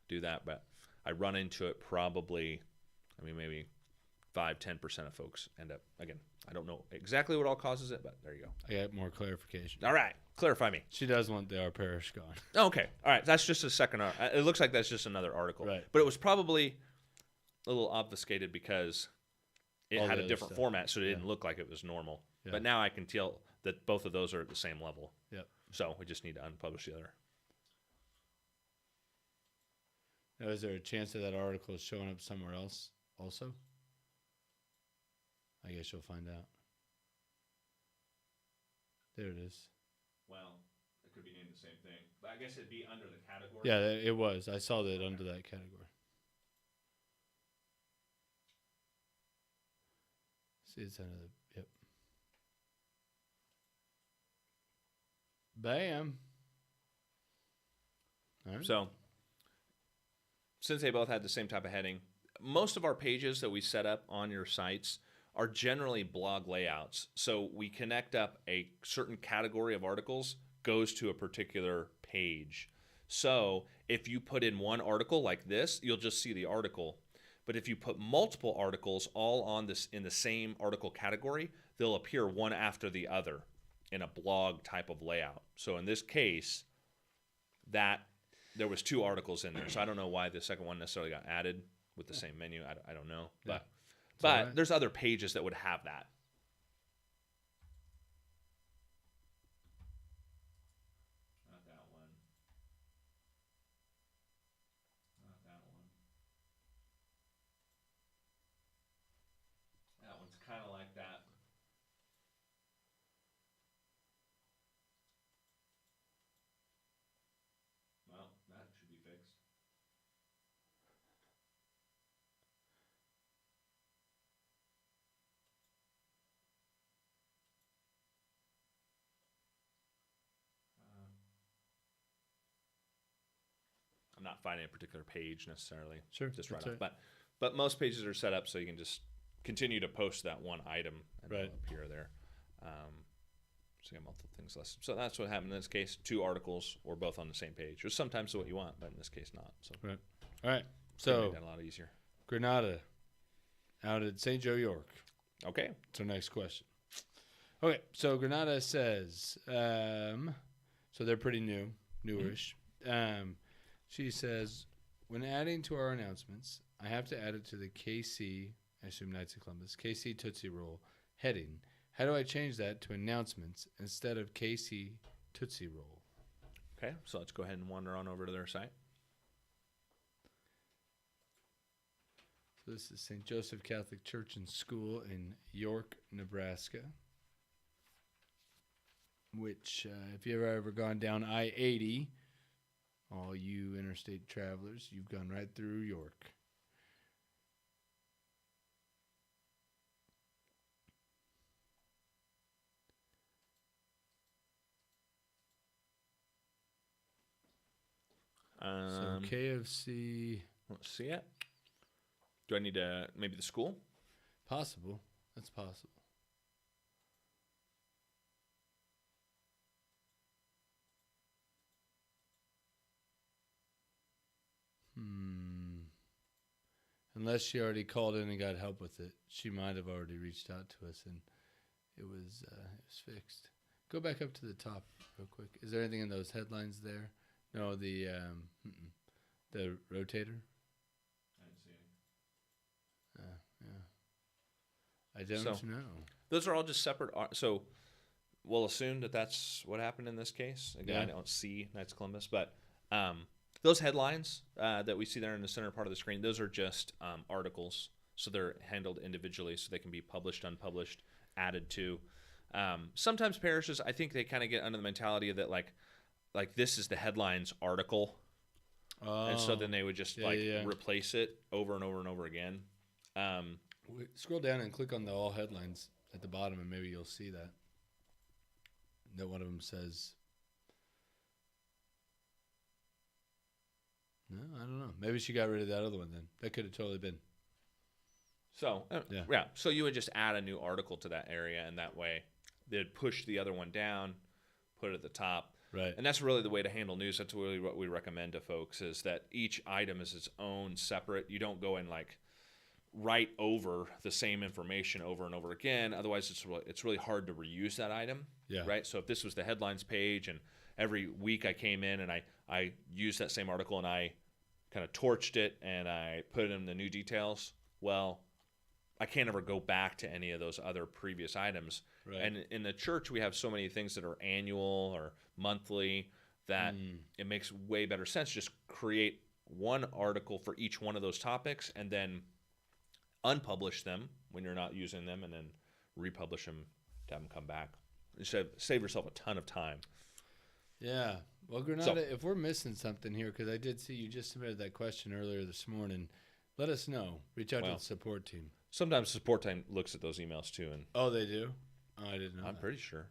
do that. But I run into it probably, maybe 5-10% of folks end up, again, I don't know exactly what all causes it, but there you go. I got more clarification. All right, clarify me. She does want our parish gone. Okay, all right, that's just a second. It looks like that's just another article, Right. But it was probably a little obfuscated because it All had the a other different stuff. format, so it didn't look like it was normal. Yeah. But now I can tell that both of those are at the same level. Yep. So we just need to unpublish the other. Now, is there a chance that article is showing up somewhere else also? I guess you'll find out. There it is. Well, it could be named the same thing, but I guess it'd be under the category. Yeah, it was. I saw that under that category. See, it's under the, yep. Bam. All right. So, since they both had the same type of heading, most of our pages that we set up on your sites are generally blog layouts. So we connect up a certain category of articles goes to a particular page. So if you put in one article like this, you'll just see the article. But if you put multiple articles all on this in the same article category, they'll appear one after the other in a blog type of layout. So in this case, that there was 2 articles in there. So I don't know why the second one necessarily got added with the same menu. I don't know. Yeah. But all right. there's other pages that would have that. Not that one. Not that one. That one's kind of like that. Well, that should be fixed. I'm not finding a particular page necessarily. Sure, Just right that's off. right. But most pages are set up so you can just continue to post that one item and Right. it'll appear there. So you got multiple things listed. So that's what happened in this case. 2 articles were both on the same page. Or sometimes what you want, but in this case not. So Right. All right. it So made that a lot easier. Granada out at St. Joe, York. Okay. That's our next question. Okay, so Granada says, so they're pretty new newish. She says, when adding to our announcements, I have to add it to the KC, I assume Knights of Columbus, KC Tootsie Roll heading. How do I change that to announcements instead of KC Tootsie Roll? Okay, so let's go ahead and wander on over to their site. So this is St. Joseph Catholic Church and School in York, Nebraska. Which, if you've ever gone down I-80, all you interstate travelers, you've gone right through York. So KFC. Let's see it. Do I need to, maybe the school? Possible. That's possible. Unless she already called in and got help with it. She might have already reached out to us and it was fixed. Go back up to the top real quick. Is there anything in those headlines there? No, the rotator. I didn't see any. I don't know. Those are all just separate. So we'll assume that that's what happened in this case. Again, I don't see Knights of Columbus, but those headlines that we see there in the center part of the screen, those are just articles. So they're handled individually, so they can be published, unpublished, added to. Sometimes parishes, I think they kind of get under the mentality of that, like this is the headlines article. And so then they would just replace it over and over and over again. Scroll down and click on the all headlines at the bottom, and maybe you'll see that. That one of them says, no, I don't know. Maybe she got rid of that other one then. That could have totally been. So, So you would just add a new article to that area, and that way they'd push the other one down, put it at the top. Right. And that's really the way to handle news. That's really what we recommend to folks, is that each item is its own separate. You don't go and write over the same information over and over again. Otherwise, it's really hard to reuse that item. Yeah. Right. So if this was the headlines page, and every week I came in and I used that same article and I kind of torched it and I put in the new details, well, I can't ever go back to any of those other previous items. Right. And in the church, we have so many things that are annual or monthly that it makes way better sense. Just create one article for each one of those topics and then unpublish them when you're not using them, and then republish them to have them come back. You should save yourself a ton of time. Yeah. Well, Granada, if we're missing something here, because I did see you just submitted that question earlier this morning, let us know. Reach out to the support team. Sometimes the support team looks at those emails too. And oh, they do? Oh, I didn't know. I'm pretty sure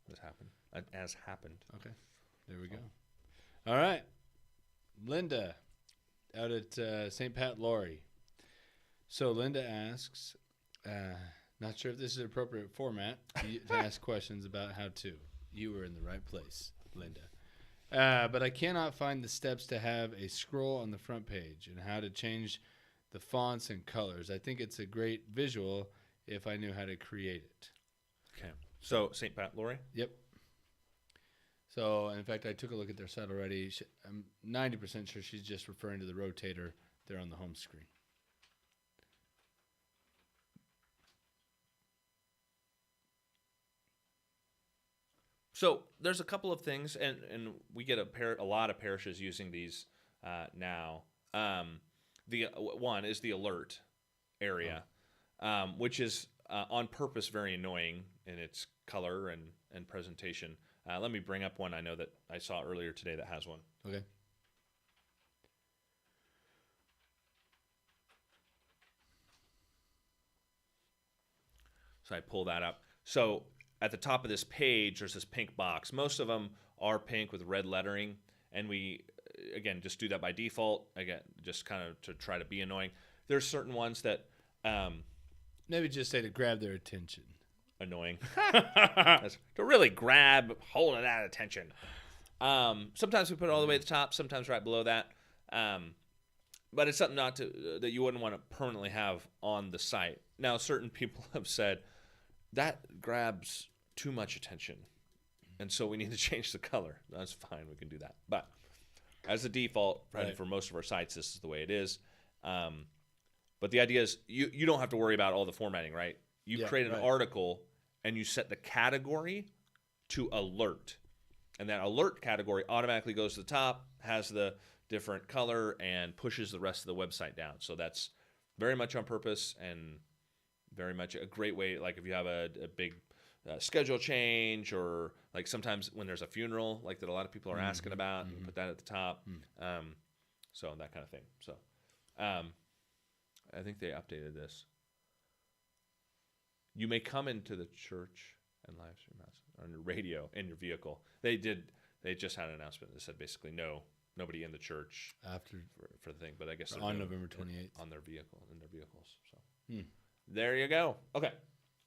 this happened. It has happened. Okay. There we go. All right. Linda out at St. Pat Laurie. So Linda asks, not sure if this is an appropriate format to ask questions about how to. You were in the right place, Linda. But I cannot find the steps to have a scroll on the front page and how to change the fonts and colors. I think it's a great visual if I knew how to create it. Okay. So St. Pat Laurie? Yep. So, in fact, I took a look at their site already. I'm 90% sure she's just referring to the rotator there on the home screen. So there's a couple of things, and we get a lot of parishes using these now. The one is the alert area, which is on purpose very annoying in its color and presentation. Let me bring up one I know that I saw earlier today that has one. Okay. So I pull that up. So at the top of this page, there's this pink box. Most of them are pink with red lettering, and we, again, just do that by default. Again, just kind of to try to be annoying. There's certain ones that maybe just say to grab their attention. Annoying. To really grab hold of that attention. Sometimes we put it all the way at the top, sometimes right below that. But it's something that you wouldn't want to permanently have on the site. Now, certain people have said that grabs too much attention. and so we need to change the color. That's fine. We can do that. But as a default, and for most of our sites, this is the way it is. But the idea is you don't have to worry about all the formatting, right? You create an article and you set the category to alert. And that alert category automatically goes to the top, has the different color, and pushes the rest of the website down. So that's very much on purpose and very much a great way. Like if you have a big schedule change, or like sometimes when there's a funeral, like that a lot of people are asking about, and put that at the top. So that kind of thing. So I think they updated this. You may come into the church and live stream on your radio in your vehicle. They just had an announcement that said basically nobody in the church after for the thing. But I guess they're on November 28th on their vehicles. So there you go. Okay,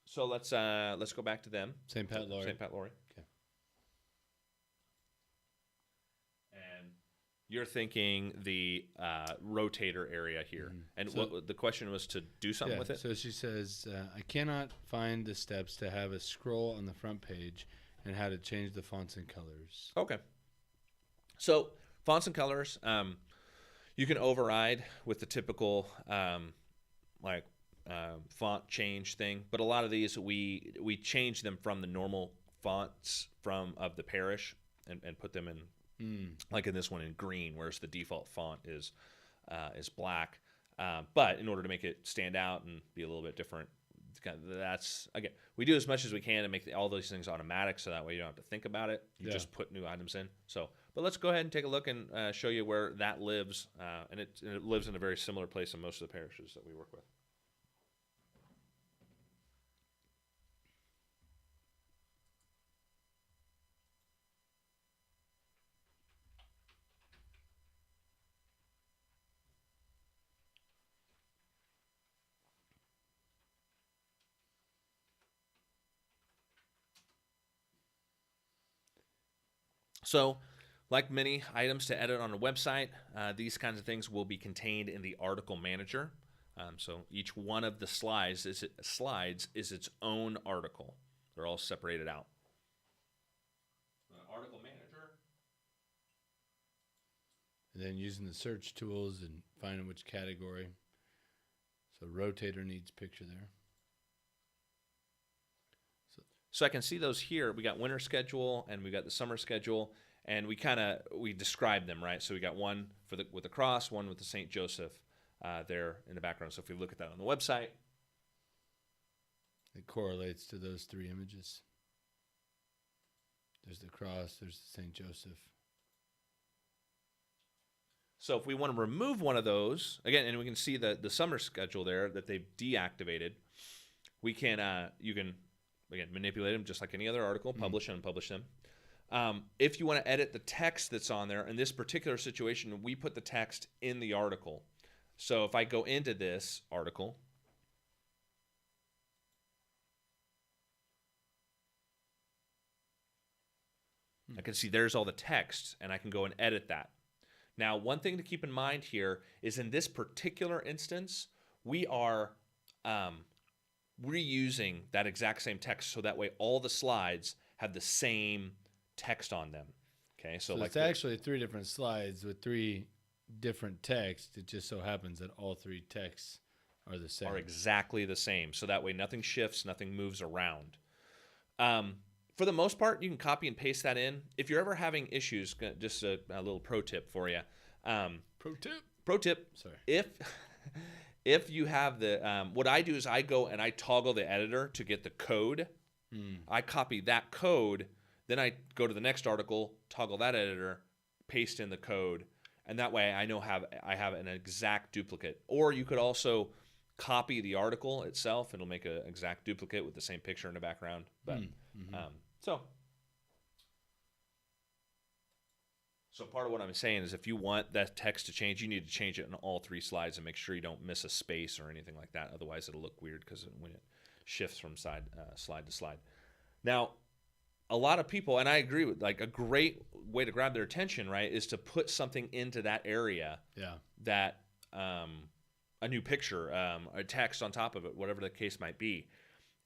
so let's go back to them. St. Pat Laurie. Okay. And you're thinking the rotator area here, and so, what the question was to do something with it. So she says, I cannot find the steps to have a scroll on the front page and how to change the fonts and colors. Okay. So fonts and colors, you can override with the typical font change thing, but a lot of these we change them from the normal fonts of the parish and put them in. Like in this one in green, whereas the default font is black. But in order to make it stand out and be a little bit different, that's again, we do as much as we can to make all those things automatic, so that way you don't have to think about it. You just put new items in. So, but let's go ahead and take a look and show you where that lives, and it lives in a very similar place in most of the parishes that we work with. So, like many items to edit on a website, these kinds of things will be contained in the article manager. So each one of the slides is its own article. They're all separated out. Article manager. And then using the search tools and finding which category. So rotator needs picture there. So I can see those here. We got winter schedule and we got the summer schedule, and we describe them, right? So we got one with the cross, one with the St. Joseph there in the background. So if we look at that on the website, it correlates to those three images. There's the cross, there's the St. Joseph. So if we want to remove one of those, again, and we can see the summer schedule there that they've deactivated, we can you can again manipulate them just like any other article, publish and unpublish them. If you want to edit the text that's on there, in this particular situation, we put the text in the article. So if I go into this article, I can see there's all the text, and I can go and edit that. Now, one thing to keep in mind here is in this particular instance, we are reusing that exact same text, so that way all the slides have the same text on them. Okay, so like it's actually three different slides with three different texts. It just so happens that all three texts are the same. Are exactly the same. So that way nothing shifts, nothing moves around. For the most part, you can copy and paste that in. If you're ever having issues, just a little pro tip for you. Pro tip. Sorry. If you have the, what I do is I go and I toggle the editor to get the code. I copy that code, then I go to the next article, toggle that editor, paste in the code, and that way I know I have an exact duplicate. Or you could also copy the article itself, and it'll make an exact duplicate with the same picture in the background. But so part of what I'm saying is if you want that text to change, you need to change it in all three slides and make sure you don't miss a space or anything like that. Otherwise, it'll look weird when it shifts from slide to slide. Now, a lot of people, and I agree with, like, a great way to grab their attention, right, is to put something into that area. Yeah. That a new picture, a text on top of it, whatever the case might be.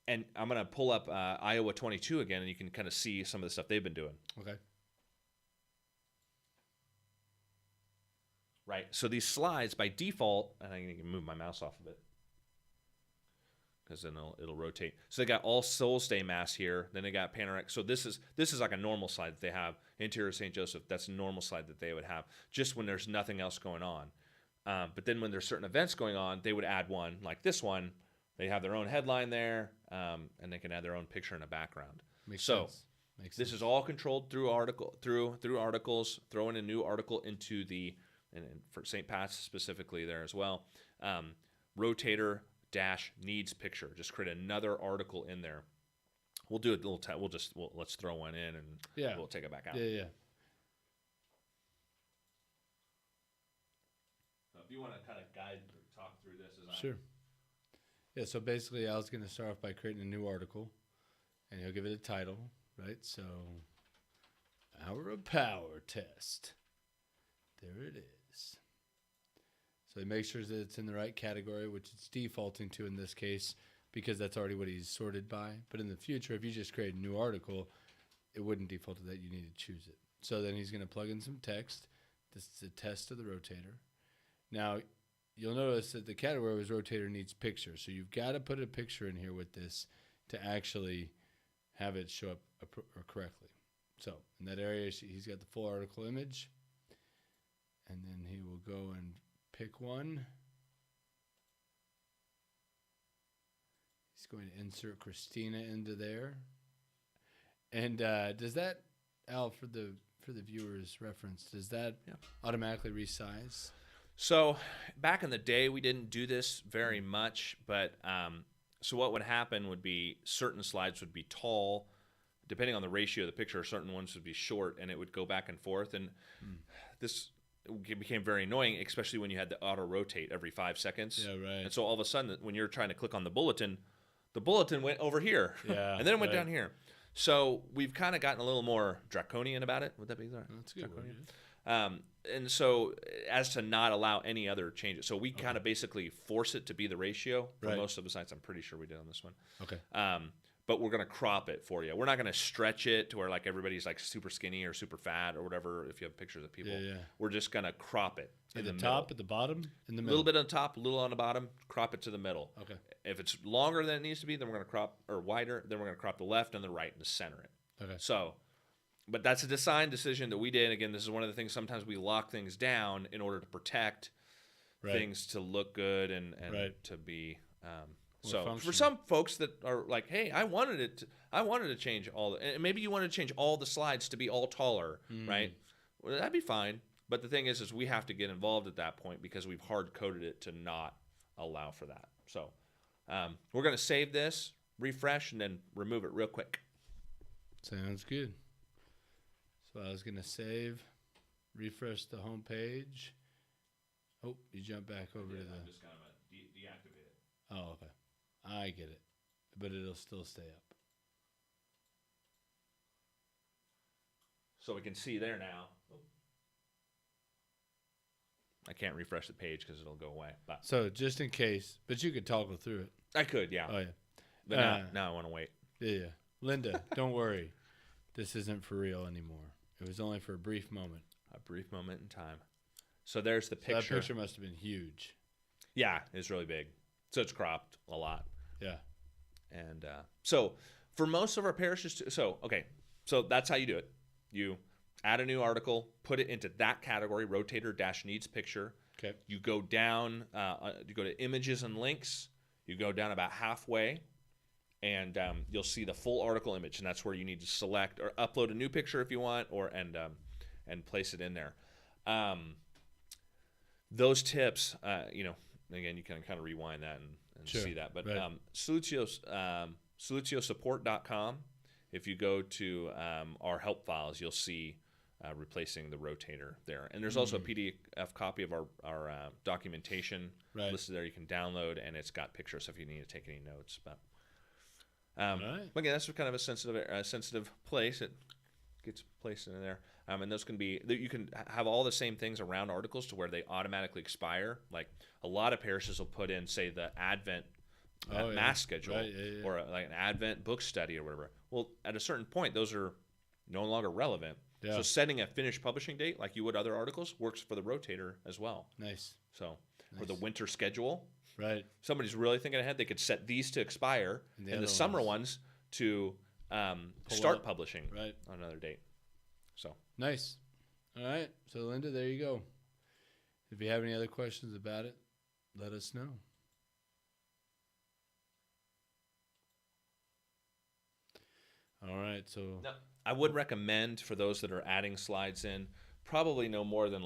And I'm going to pull up Iowa 22 again, and you can kind of see some of the stuff they've been doing. Okay. Right. So these slides by default, and I can move my mouse off of it because then it'll rotate. So they got All Souls Day Mass here. Then they got Panoramic. So this is like a normal slide that they have. Interior St. Joseph, that's a normal slide that they would have just when there's nothing else going on. But then when there's certain events going on, they would add one like this one. They have their own headline there, and they can add their own picture in the background. Makes so sense. Makes this sense. is all controlled through articles. Throwing a new article into the, and for St. Pat's specifically there as well. Rotator dash needs picture. Just create another article in there. We'll do a little. Let's throw one in and we'll take it back out. Yeah. So if you want to kind of guide or talk through this, Sure. Yeah, so basically Al's going to start off by creating a new article, and he'll give it a title, right? So, Hour of Power Test. There it is. So he makes sure that it's in the right category, which it's defaulting to in this case, because that's already what he's sorted by. But in the future, if you just create a new article, it wouldn't default to that. You need to choose it. So then he's going to plug in some text. This is a test of the rotator. Now, you'll notice that the category was rotator needs picture. So you've got to put a picture in here with this to actually have it show up correctly. So in that area, he's got the full article image. And then he will go and pick one. He's going to insert Christina into there. And does that, Al, for the viewer's reference, does that automatically resize? So back in the day, we didn't do this very much, but so what would happen would be certain slides would be tall, depending on the ratio of the picture. Certain ones would be short, and it would go back and forth. And this became very annoying, especially when you had to auto rotate every 5 seconds. Yeah, right. And so all of a sudden, when you're trying to click on the bulletin went over here, Yeah, and then it went right. down here. So we've kind of gotten a little more draconian about it. Would that be right? That's a good word. And so as to not allow any other changes. So we kind of basically force it to be the ratio for Right. most of the sites. I'm pretty sure we did on this one. Okay. But we're going to crop it for you. We're not going to stretch it to where like everybody's like super skinny or super fat or whatever if you have pictures of people. Yeah. We're just going to crop it At in the the top, middle. at the bottom, in the A middle. little bit on top, a little on the bottom, crop it to the middle. Okay. If it's longer than it needs to be, then we're going to crop, or wider, then we're going to crop the left and the right and center it. Okay. So, but that's a design decision that we did. Again, this is one of the things, sometimes we lock things down in order to protect Right. things to look good and Right. to be. More So for functional. some folks that are like, hey, I wanted to change all, and maybe you want to change all the slides to be all taller, right? Well, that'd be fine. But the thing is we have to get involved at that point because we've hard coded it to not allow for that. So we're going to save this, refresh, and then remove it real quick. Sounds good. So I was going to save, refresh the home page. Oh, you jump back over to the... just going to deactivate it. Oh, okay. I get it. But it'll still stay up. So we can see there now. I can't refresh the page because it'll go away. But So just in case, but you could toggle through it. I could, yeah. Oh, yeah. But now I want to wait. Yeah. Linda, don't worry. This isn't for real anymore. It was only for a brief moment. A brief moment in time. So there's the So picture. that picture must have been huge. Yeah, it's really big. So it's cropped a lot. Yeah. And so for most of our parishes, so that's how you do it. You add a new article, put it into that category, rotator dash needs picture. Okay. You go down, you go to images and links. You go down about halfway, and you'll see the full article image, and that's where you need to select or upload a new picture if you want, and place it in there. Those tips, again, you can kind of rewind that and Sure, see that. But right. SolutioSupport.com, if you go to our help files, you'll see replacing the rotator there. And there's also a PDF copy of our documentation Right. listed there you can download, and it's got pictures if you need to take any notes. But Right. again, that's kind of a sensitive place. It gets placed in there. And those can be, you can have all the same things around articles to where they automatically expire. Like a lot of parishes will put in, say, the Advent mass schedule, Right, yeah. or like an Advent book study or whatever. Well, at a certain point, those are no longer relevant. Yeah. So setting a finished publishing date, like you would other articles, works for the rotator as well. Nice. So for the winter schedule, Right. somebody's really thinking ahead, they could set these to expire And the and the other summer ones to start up. publishing Right. on another date. So Nice. All right. So, Linda, there you go. If you have any other questions about it, let us know. All right. So, no, I would recommend for those that are adding slides in, probably no more than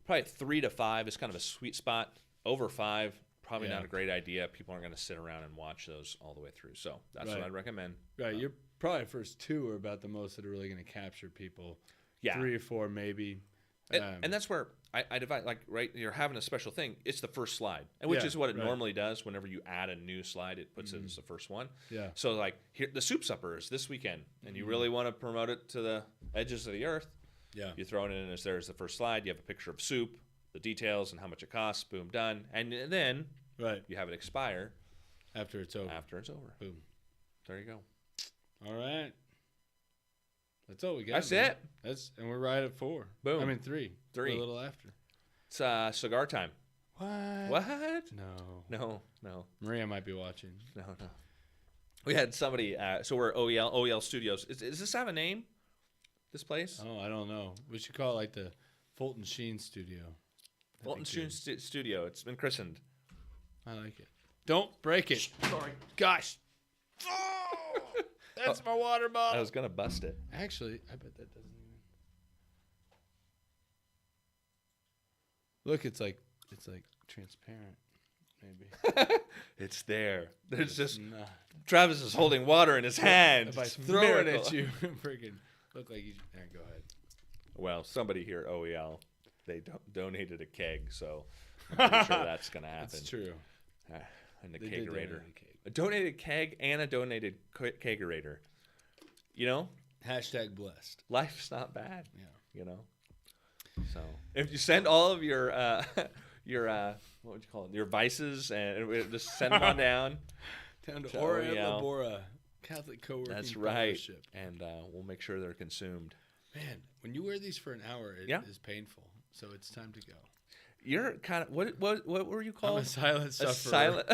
probably 3 to 5 is kind of a sweet spot. Over 5, probably Yeah. not a great idea. People aren't going to sit around and watch those all the way through. So that's what Right. I'd recommend. right. Your probably first 2 are about the most that are really going to capture people. Yeah. 3 or 4, maybe. And that's where I divide, right, you're having a special thing. It's the first slide, and which Yeah, is what it right. normally does. Whenever you add a new slide, it puts it as the first one. Yeah. So here, the soup supper is this weekend, and you really want to promote it to the edges of the earth. Yeah. You throw it in as there's the first slide. You have a picture of soup, the details, and how much it costs. Boom, done. And then Right. you have it expire After it's over. after it's over. Boom. There you go. All right. That's all we got. That's man. it. And we're right at 4. Boom. I mean 3. 3. We're a little after. It's cigar time. What? What? No. No. Maria might be watching. No. We had somebody. So we're OEL Studios. Does this have a name? This place? Oh, I don't know. We should call it like the Fulton Sheen Studio. Fulton Sheen Studio. It's been christened. I like it. Don't break it. Sorry. Gosh. Oh, that's my water I bottle. was gonna bust it. Actually, I bet that doesn't even. Look, it's like transparent. Maybe. It's there. There's just Nah. Travis is holding water in his hand. If I It's throw miracle. it at you, freaking look like you. Go ahead. Well, somebody here at OEL, they donated a keg, so I'm pretty sure that's gonna happen. That's true. And the They did donate kegerator. a cake. A donated keg and a donated kegerator. You know, Hashtag blessed. life's not bad. Yeah. You know. So if you send all of your what would you call it? Your vices, and just send them on down. Down to To Ora OEL. Labora Catholic Co-working That's right. Fellowship. And we'll make sure they're consumed. Man, when you wear these for an hour, it Yeah. is painful. So it's time to go. You're kind of what were you I'm called? a silent A sufferer. silent.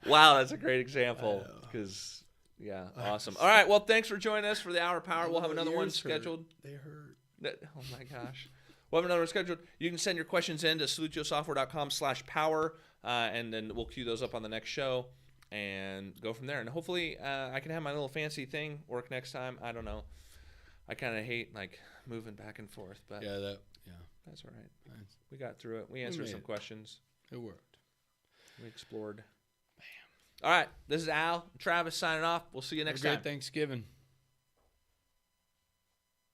Wow, that's a great example. I know. Because awesome. All right, well, thanks for joining us for the Hour Power. We'll have My another one ears hurt. scheduled. They hurt. Oh my gosh. We'll have another one scheduled. You can send your questions in to salutiosoftware.com/power, and then we'll queue those up on the next show and go from there. And hopefully I can have my little fancy thing work next time. I don't know. I kind of hate moving back and forth, but Yeah, that's all right. Nice. We got through it. We answered made some it. questions. it worked. We explored. Bam. All right. This is Al. Travis signing off. We'll see you Have a next great time. Thanksgiving.